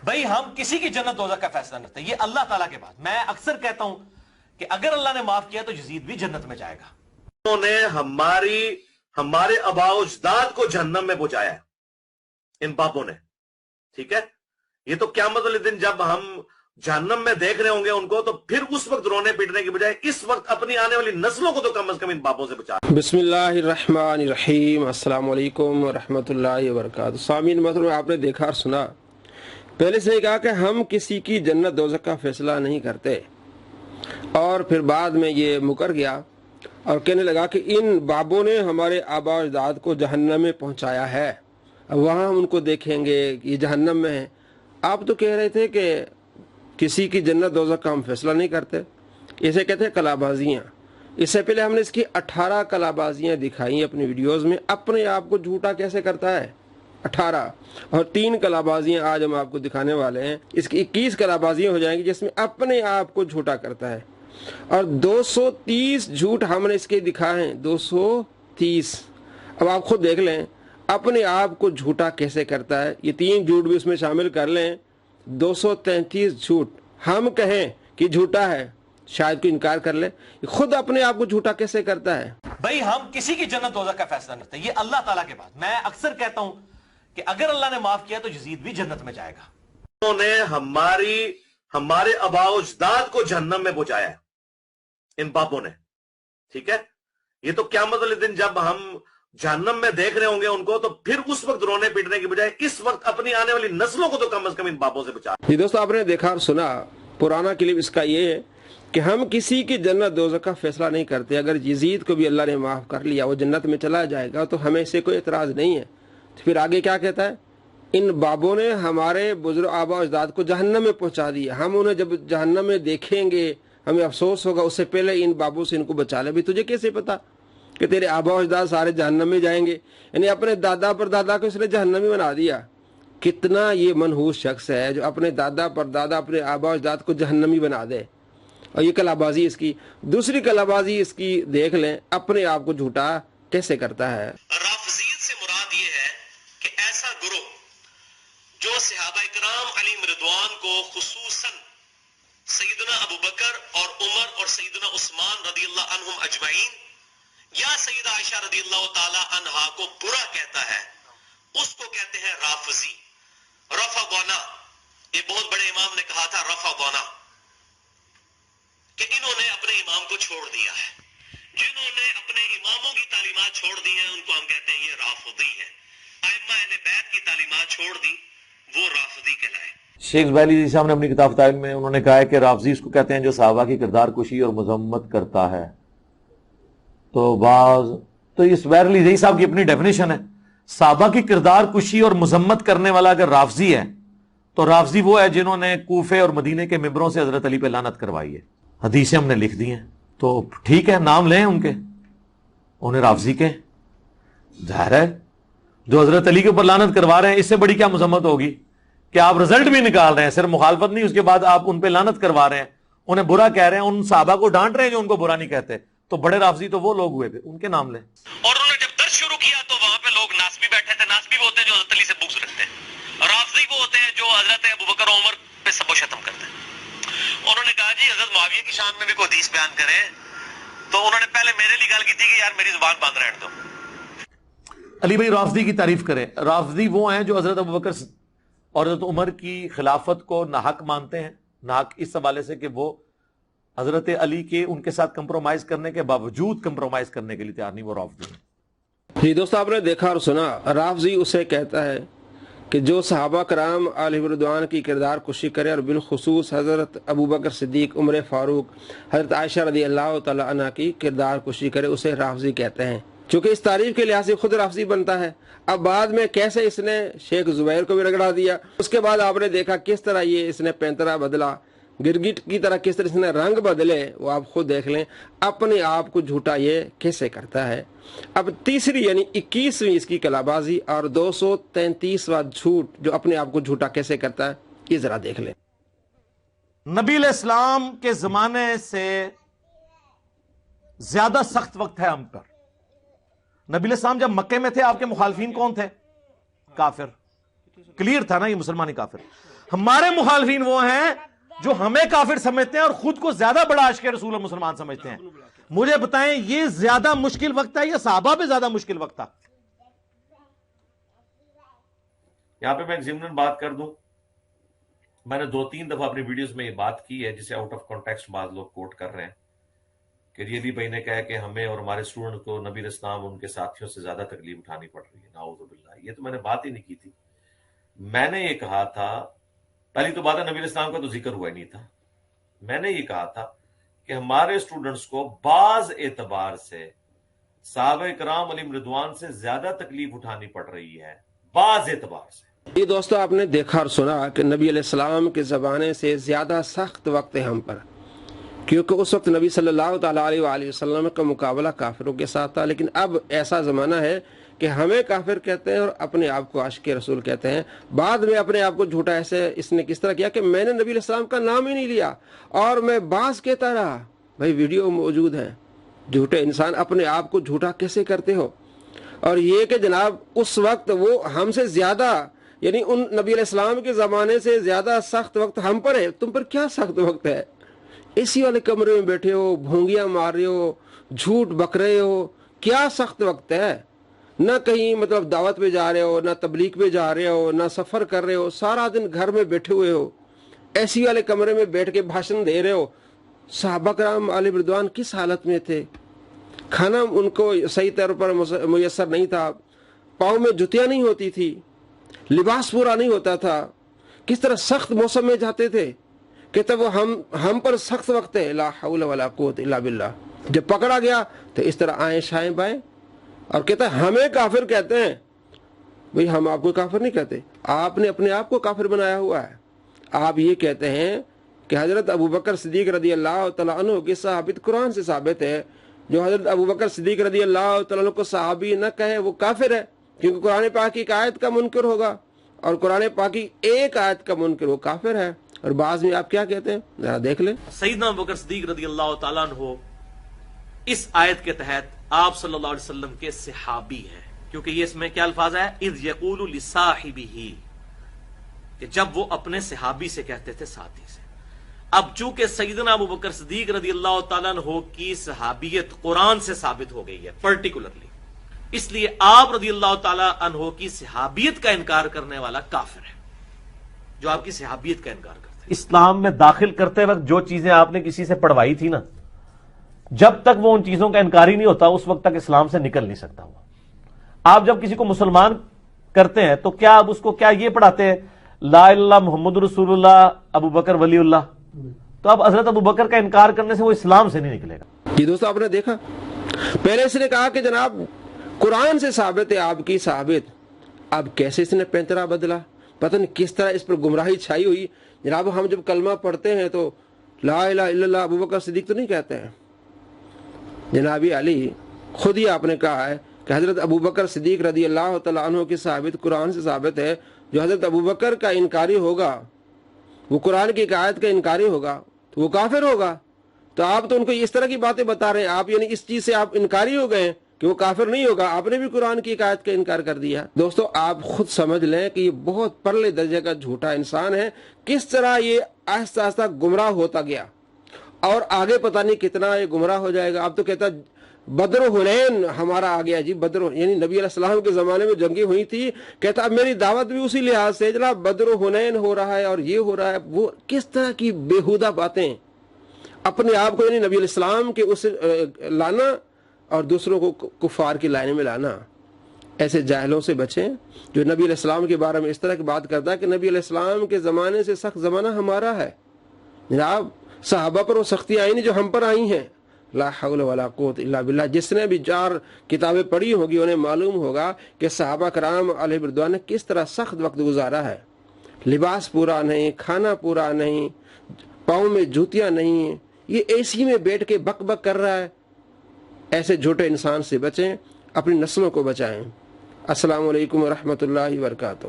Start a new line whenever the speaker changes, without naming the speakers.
بھائی ہم کسی کی جنت دوزخ کا فیصلہ نہیں کرتے، یہ اللہ تعالیٰ کے بعد۔ میں اکثر کہتا ہوں کہ اگر اللہ نے معاف کیا تو یزید بھی جنت میں جائے گا۔
انہوں نے ہمارے آباء و اجداد کو جہنم میں پہنچایا ہے، ان پاپوں نے، ٹھیک ہے؟ یہ تو قیامت والے دن جب ہم جہنم میں دیکھ رہے ہوں گے ان کو، تو پھر اس وقت رونے پیٹنے کی بجائے اس وقت اپنی آنے والی نسلوں کو تو کم از کم ان پاپوں سے بچا۔
بسم اللہ الرحمن الرحیم، السلام علیکم ورحمۃ اللہ وبرکاتہ۔ سامعین محترم، آپ نے دیکھا اور سنا، پہلے سے ہی کہا کہ ہم کسی کی جنت دوزخ کا فیصلہ نہیں کرتے، اور پھر بعد میں یہ مکر گیا اور کہنے لگا کہ ان بابوں نے ہمارے آباء و اجداد کو جہنم میں پہنچایا ہے، اب وہاں ہم ان کو دیکھیں گے، یہ جہنم میں ہیں۔ آپ تو کہہ رہے تھے کہ کسی کی جنت دوزخ کا ہم فیصلہ نہیں کرتے، اسے کہتے ہیں کلا بازیاں۔ اس سے پہلے ہم نے اس کی 18 کلا بازیاں دکھائی اپنی ویڈیوز میں، اپنے آپ کو جھوٹا کیسے کرتا ہے 18، اور 3 کلا بازیاں آج ہم آپ کو دکھانے والے ہیں۔ اس کی 21 کلا بازیاں ہو جائیں گی جس میں اپنے آپ کو جھوٹا کرتا ہے، اور 230 جھوٹ ہم نے اس کے دکھائے ہیں، 230۔ اب آپ خود دیکھ لیں اپنے آپ کو جھوٹا کیسے کرتا ہے، یہ 3 جھوٹ بھی اس میں شامل کر لیں، 233 جھوٹ ہم کہیں کہ جھوٹا ہے، شاید کوئی انکار کر لے، خود اپنے آپ کو جھوٹا کیسے کرتا ہے۔
بھائی ہم کسی کی جنت دوزخ کا فیصلہ نہیں کرتے، یہ اللہ تعالیٰ کے بعد۔ میں اکثر کہتا ہوں کہ اگر اللہ نے معاف کیا تو یزید بھی جنت میں جائے گا۔
انہوں نے ہمارے آباء و اجداد کو جہنم میں پہنچایا ہے، ان پاپوں نے، ٹھیک ہے؟ یہ تو قیامت والے دن جب ہم جہنم میں دیکھ رہے ہوں گے ان کو، تو پھر اس وقت رونے پیٹنے کی بجائے اس وقت اپنی آنے والی نسلوں کو تو کم از کم ان پاپوں سے بچا۔
جی دوستو، آپ نے دیکھا اور سنا، پرانا کلپ اس کا یہ ہے کہ ہم کسی کی جنت دوزخ کا فیصلہ نہیں کرتے۔ اگر یزید کو بھی اللہ نے معاف کر لیا، وہ جنت میں چلا جائے گا، تو ہمیں اس سے کوئی اعتراض نہیں ہے۔ تو پھر آگے کیا کہتا ہے؟ ان بابوں نے ہمارے بزرگ آباء و اجداد کو جہنم میں پہنچا دیا، ہم انہیں جب جہنم میں دیکھیں گے ہمیں افسوس ہوگا، اس سے پہلے ان بابوں سے ان کو بچا لے۔ بھی تجھے کیسے پتا کہ تیرے آباء و اجداد سارے جہنم میں جائیں گے؟ یعنی اپنے دادا پر دادا کو اس نے جہنمی بنا دیا۔ کتنا یہ منحوس شخص ہے جو اپنے دادا پر دادا اپنے آباء و اجداد کو جہنمی بنا دے۔ اور یہ کلابازی اس کی دوسری کلابازی اس کی دیکھ لیں، اپنے آپ کو جھوٹا کیسے کرتا ہے۔
رافضیت سے مراد یہ ہے کہ ایسا گروہ جو صحابہ کرام علیہم رضوان کو، خصوصاً سیدنا ابو بکر اور عمر اور سیدنا عثمان رضی اللہ عنہم اجمعین، یا سیدہ عائشہ رضی اللہ تعالی عنہا کو برا کہتا ہے، اس کو کہتے ہیں رافضی۔ رفضنا، یہ بہت بڑے امام نے کہا تھا رفضنا، کہ انہوں نے اپنے امام کو چھوڑ دیا ہے۔ جنہوں نے اپنے اماموں کی تعلیمات چھوڑ دی ہیں ان کو ہم کہتے ہیں یہ رافضی ہیں۔ ائمہ اہل بیت کی تعلیمات چھوڑ دی، وہ رافضی کہلائے۔
شیخ زبیلی جی صاحب نے اپنی کتاب فتاوی میں انہوں نے کہا ہے کہ رافضی اس کو کہتے ہیں جو صحابہ کی کردار کشی اور مذمت کرتا ہے۔ تو اس ویرلی زئی صاحب کی اپنی ڈیفینیشن ہے، صحابہ کی کردار کشی اور مذمت کرنے والا اگر رافضی ہے تو رافضی وہ ہے جنہوں نے کوفے اور مدینے کے ممبروں سے حضرت علی پہ لعنت کروائی ہے۔ حدیثیں ہم نے لکھ دی ہیں، تو ٹھیک ہے نام لیں ان کے، انہیں رافضی کے، ظاہر ہے جو حضرت علی کے اوپر لعنت کروا رہے ہیں اس سے بڑی کیا مذمت ہوگی کہ آپ رزلٹ بھی نکال رہے ہیں، صرف مخالفت نہیں، اس کے بعد آپ ان پہ لعنت کروا رہے ہیں، انہیں برا کہہ رہے ہیں، ان صحابہ کو ڈانٹ رہے ہیں جو ان کو برا نہیں کہتے۔ تو بڑے رافضی تو وہ لوگ ہوئے تھے، ان کے نام لیں۔
اور انہوں نے جب درس شروع کیا تو وہاں پہ لوگ ناسبی بیٹھے تھے۔ ناسبی وہ ہوتے ہیں جو حضرت علی سے بغض رکھتے ہیں، رافضی وہ ہوتے ہیں جو حضرت ابو بکر و عمر پہ سب و شتم کرتے ہیں۔ انہوں نے کہا جی حضرت معاویہ کی شان میں بھی کوئی حدیث بیان کریں، تو انہوں نے پہلے میرے لیے گل کی تھی کہ یار میری زبان بند رہنے دو۔
علی بھائی رافضی کی تعریف کریں۔ رافضی وہ ہیں جو حضرت ابو بکر اور حضرت عمر کی خلافت کو ناحق مانتے ہیں، ناحق اس حوالے سے کہ وہ حضرت علی کے ان کے ساتھ کمپرومائز کرنے کے باوجود کمپرومائز کرنے کے لیے تیار نہیں، وہ رافضی ہیں۔
جی دوستو، آپ نے دیکھا اور سنا، رافضی اسے کہتا ہے کہ جو صحابہ کرام علیہ رضوان کی کردار کشی کرے، اور بالخصوص حضرت ابو بکر صدیق، عمر فاروق، حضرت عائشہ رضی اللہ تعالی عنہ کی کردار کشی کرے، اسے رافضی کہتے ہیں۔ چونکہ اس تعریف کے لحاظ سے خود رافضی بنتا ہے۔ اب بعد میں کیسے اس نے شیخ زبیر کو بھی رگڑا دیا، اس کے بعد آپ نے دیکھا کس طرح یہ اس نے پینترا بدلا، گرگٹ کی طرح کس طرح اس نے رنگ بدلے، وہ آپ خود دیکھ لیں، اپنے آپ کو جھوٹا یہ کیسے کرتا ہے۔ اب تیسری یعنی 21ویں اس کی کلابازی اور 233واں جھوٹ جو اپنے آپ کو جھوٹا کیسے کرتا ہے، یہ ذرا دیکھ لیں۔
نبی علیہ السلام کے زمانے سے زیادہ سخت وقت ہے ہم پر۔ نبی علیہ السلام جب مکے میں تھے آپ کے مخالفین کون تھے؟ کافر، کلیئر تھا نا یہ مسلمانی کافر۔ ہمارے مخالفین وہ ہیں جو ہمیں کافر سمجھتے ہیں اور خود کو زیادہ بڑا عاشق رسول اور مسلمان سمجھتے ہیں. مجھے بتائیں یہ زیادہ مشکل وقت ہے یا صحابہ پہ زیادہ مشکل وقت تھا؟
یہاں پہ میں ایک ضمن بات کر دوں، میں نے 2-3 دفعہ اپنی ویڈیوز میں یہ بات کی ہے جسے آؤٹ آف کانٹیکسٹ بعض لوگ کوٹ کر رہے ہیں کہ علی بھائی نے کہا کہ ہمیں اور ہمارے اسٹوڈنٹ کو نبی علیہ السلام ان کے ساتھیوں سے زیادہ تکلیف اٹھانی پڑ رہی ہے. نعوذ باللہ، یہ تو میں نے بات ہی نہیں کی تھی. میں نے یہ کہا تھا، پہلی تو بات ہے نبی علیہ السلام کا تو ذکر ہوا ہی نہیں تھا. میں نے یہ کہا تھا کہ ہمارے اسٹوڈنٹس کو بعض اعتبار سے صحابہ کرام علیہم رضوان سے زیادہ تکلیف اٹھانی پڑ رہی ہے، بعض اعتبار سے.
یہ دوستو آپ نے دیکھا اور سنا کہ نبی علیہ السلام کے زمانے سے زیادہ سخت وقت ہے ہم پر، کیونکہ اس وقت نبی صلی اللہ تعالیٰ علیہ وآلہ وسلم کا مقابلہ کافروں کے ساتھ تھا. لیکن اب ایسا زمانہ ہے کہ ہمیں کافر کہتے ہیں اور اپنے آپ کو عاشق رسول کہتے ہیں. بعد میں اپنے آپ کو جھوٹا ایسے اس نے کس طرح کیا کہ میں نے نبی علیہ السلام کا نام ہی نہیں لیا اور میں باز کہتا رہا. بھائی ویڈیو موجود ہے. جھوٹے انسان اپنے آپ کو جھوٹا کیسے کرتے ہو؟ اور یہ کہ جناب اس وقت وہ ہم سے زیادہ، یعنی ان نبی علیہ السلام کے زمانے سے زیادہ سخت وقت ہم پر ہے. تم پر کیا سخت وقت ہے؟ اسی والے کمرے میں بیٹھے ہو، بھونگیاں مار رہے ہو، جھوٹ بک رہے ہو. کیا سخت وقت ہے؟ نہ کہیں مطلب دعوت پہ جا رہے ہو، نہ تبلیغ پہ جا رہے ہو، نہ سفر کر رہے ہو، سارا دن گھر میں بیٹھے ہوئے ہو، ایسی والے کمرے میں بیٹھ کے بھاشن دے رہے ہو. صحابہ کرام علیہ رضوان کس حالت میں تھے؟ کھانا ان کو صحیح طور پر میسر نہیں تھا، پاؤں میں جوتیاں نہیں ہوتی تھی، لباس پورا نہیں ہوتا تھا. کس طرح سخت موسم میں جاتے تھے. کہتے وہ ہم پر سخت وقت ہے. لا حول ولا قوت الا باللہ. جب پکڑا گیا تو اس طرح آئیں شائیں بائیں اور کہتا ہے ہمیں کافر کہتے ہیں. بھئی ہم آپ کو کافر نہیں کہتے، آپ نے اپنے آپ کو کافر بنایا ہوا ہے. آپ یہ کہتے ہیں کہ حضرت ابوبکر صدیق رضی اللہ تعالیٰ عنہ کی صحابیت قرآن سے ثابت ہے. جو حضرت ابوبکر صدیق رضی اللہ تعالیٰ عنہ کو صحابی نہ کہے وہ کافر ہے، کیونکہ قرآن پاک کی ایک آیت کا منکر ہوگا، اور قرآن پاک کی ایک آیت کا منکر وہ کافر ہے. اور بعض میں آپ کیا کہتے ہیں ذرا دیکھ لیں.
سیدنا ابوبکر صدیق رضی اللہ تعالیٰ عنہ اس آیت کے تحت آپ صلی اللہ علیہ وسلم کے صحابی ہیں، کیونکہ یہ اس میں کیا الفاظ ہے؟ اذ یقول لصاحبہ، کہ جب وہ اپنے صحابی سے کہتے تھے، ساتھی سے. اب چونکہ سیدنا ابوبکر صدیق رضی اللہ تعالیٰ عنہ کی صحابیت قرآن سے ثابت ہو گئی ہے پرٹیکولرلی، اس لیے آپ رضی اللہ تعالیٰ عنہ کی صحابیت کا انکار کرنے والا کافر ہے، جو آپ کی صحابیت کا انکار کرتے ہیں.
اسلام میں داخل کرتے وقت جو چیزیں آپ نے کسی سے پڑھوائی تھی نا، جب تک وہ ان چیزوں کا انکاری نہیں ہوتا اس وقت تک اسلام سے نکل نہیں سکتا. ہوا آپ جب کسی کو مسلمان کرتے ہیں تو کیا آپ اس کو کیا یہ پڑھاتے ہیں لا الہ الا اللہ محمد رسول اللہ ابو بکر ولی اللہ؟ تو اب حضرت ابو بکر کا انکار کرنے سے وہ اسلام سے نہیں نکلے گا.
یہ دوستو آپ نے دیکھا، پہلے اس نے کہا کہ جناب قرآن سے ثابت ہے آپ کی صحابت. اب کیسے اس نے پینترا بدلا، پتہ نہیں کس طرح اس پر گمراہی چھائی ہوئی. جناب ہم جب کلمہ پڑھتے ہیں تو لا الہ الا اللہ ابو بکر صدیق تو نہیں کہتے ہیں. جناب علی خود ہی آپ نے کہا ہے کہ حضرت ابو بکر صدیق رضی اللہ تعالیٰ عنہ کی صحابت قرآن سے ثابت ہے. جو حضرت ابو بکر کا انکاری ہوگا، وہ قرآن کی آیت کا انکاری ہوگا، تو وہ کافر ہوگا. تو آپ تو ان کو اس طرح کی باتیں بتا رہے ہیں، آپ یعنی اس چیز سے آپ انکاری ہو گئے کہ وہ کافر نہیں ہوگا. آپ نے بھی قرآن کی ایک آیت کا انکار کر دیا. دوستو آپ خود سمجھ لیں کہ یہ بہت پرلے درجے کا جھوٹا انسان ہے. کس طرح یہ آہستہ آہستہ گمراہ ہوتا گیا اور آگے پتہ نہیں کتنا یہ گمراہ ہو جائے گا. اب تو کہتا بدر و حنین ہمارا آ گیا جی. بدر یعنی نبی علیہ السلام کے زمانے میں جنگیں ہوئی تھی. کہتا اب میری دعوت بھی اسی لحاظ سے جناب بدر و حنین ہو رہا ہے اور یہ ہو رہا ہے. وہ کس طرح کی بےہودہ باتیں، اپنے آپ کو یعنی نبی علیہ السلام کے اس لانا اور دوسروں کو کفار کی لائن میں لانا. ایسے جاہلوں سے بچیں جو نبی علیہ السلام کے بارے میں اس طرح کی بات کرتا ہے کہ نبی علیہ السلام کے زمانے سے سخت زمانہ ہمارا ہے. جناب صحابہ پر وہ سختی آئی نہیں جو ہم پر آئی ہیں. لا حول ولا قوت الا باللہ. جس نے بھی 4 کتابیں پڑھی ہوگی انہیں معلوم ہوگا کہ صحابہ کرام علیہ رضوان نے کس طرح سخت وقت گزارا ہے. لباس پورا نہیں، کھانا پورا نہیں، پاؤں میں جوتیاں نہیں، یہ اے سی میں بیٹھ کے بک بک کر رہا ہے. ایسے جھوٹے انسان سے بچیں، اپنی نسلوں کو بچائیں. السلام علیکم ورحمۃ اللہ وبرکاتہ.